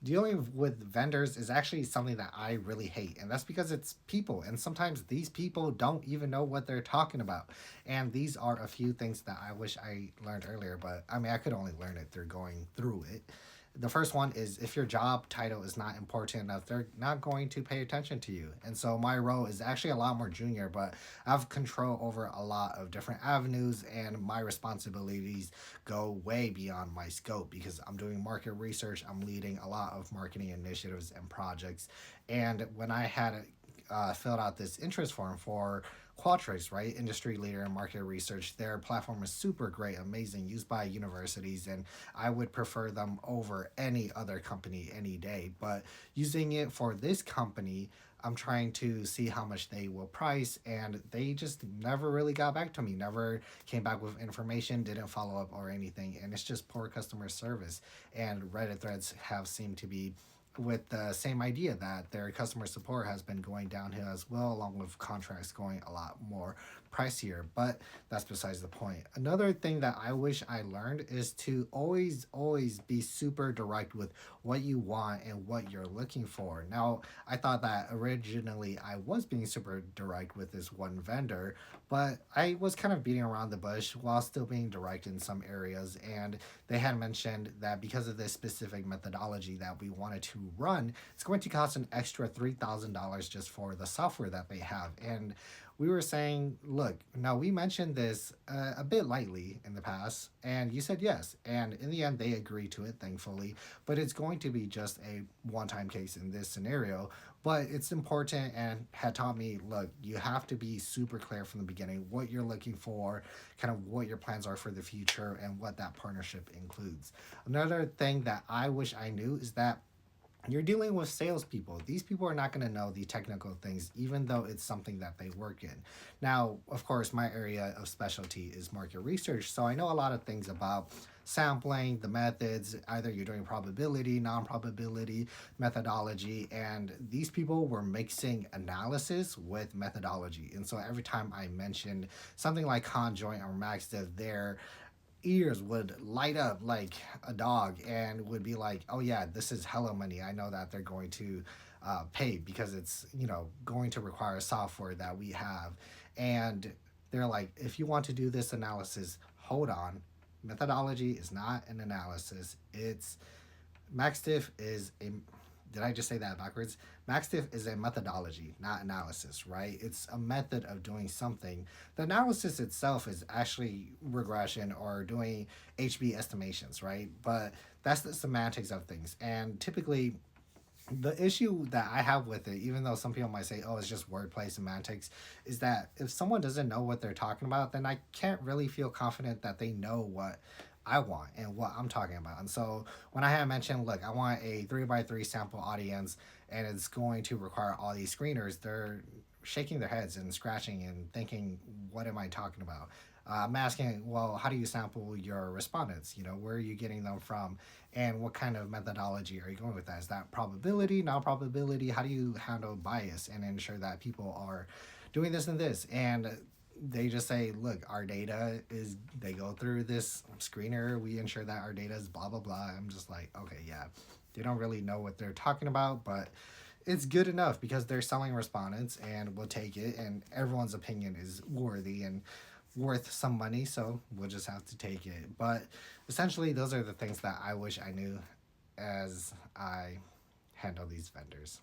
dealing with vendors is actually something that I really hate. And that's because it's people. And sometimes these people don't even know what they're talking about. And these are a few things that I wish I learned earlier, but I mean, I could only learn it through going through it. The first one is if your job title is not important enough, they're not going to pay attention to you. And so my role is actually a lot more junior, but I have control over a lot of different avenues, and my responsibilities go way beyond my scope because I'm doing market research. I'm leading a lot of marketing initiatives and projects. And when I had filled out this interest form for Qualtrics, right? Industry leader in market research. Their platform is super great, amazing, used by universities, and I would prefer them over any other company any day. But using it for this company, I'm trying to see how much they will price, and they just never really got back to me, never came back with information, didn't follow up or anything, and it's just poor customer service. And Reddit threads have seemed to be with the same idea that their customer support has been going downhill as well, along with contracts going a lot more pricier. But that's besides the point. Another thing that I wish I learned is to always be super direct with what you want and what you're looking for. Now, I thought that originally I was being super direct with this one vendor, but I was kind of beating around the bush while still being direct in some areas. And they had mentioned that because of this specific methodology that we wanted to run, it's going to cost an extra $3,000 just for the software that they have. And we were saying, look, now we mentioned this a bit lightly in the past, and you said yes. And in the end, they agreed to it, thankfully. But it's going to be just a one time case in this scenario. But it's important and had taught me, look, you have to be super clear from the beginning what you're looking for, kind of what your plans are for the future, and what that partnership includes. Another thing that I wish I knew is that you're dealing with salespeople. These people are not going to know the technical things, even though it's something that they work in. Now, of course, my area of specialty is market research, so I know a lot of things about sampling, the methods. Either you're doing probability, non probability, methodology, and these people were mixing analysis with methodology. And so every time I mentioned something like conjoint or max their ears would light up like a dog and would be like, oh yeah, this is hella money. I know that they're going to pay because it's, going to require software that we have. And they're like, if you want to do this analysis, hold on. Methodology is not an analysis. It's Maxdiff is a did I just say that backwards? Maxdiff is a methodology, not analysis, right? It's a method of doing something. The analysis itself is actually regression or doing HB estimations, right? But that's the semantics of things. And typically, the issue that I have with it, even though some people might say, oh, it's just wordplay semantics, is that if someone doesn't know what they're talking about, then I can't really feel confident that they know what I want and what I'm talking about. And so when I had mentioned, look, I want a 3 by 3 sample audience and it's going to require all these screeners, they're shaking their heads and scratching and thinking, what am I talking about? I'm asking, well, how do you sample your respondents? Where are you getting them from? And what kind of methodology are you going with that? Is that probability, non probability? How do you handle bias and ensure that people are doing this and this? And they just say, look, our data is, they go through this screener, we ensure that our data is blah, blah, blah. I'm just like, okay, yeah. They don't really know what they're talking about, but it's good enough because they're selling respondents and we'll take it, and everyone's opinion is worthy and worth some money, so we'll just have to take it. But essentially, those are the things that I wish I knew as I handle these vendors.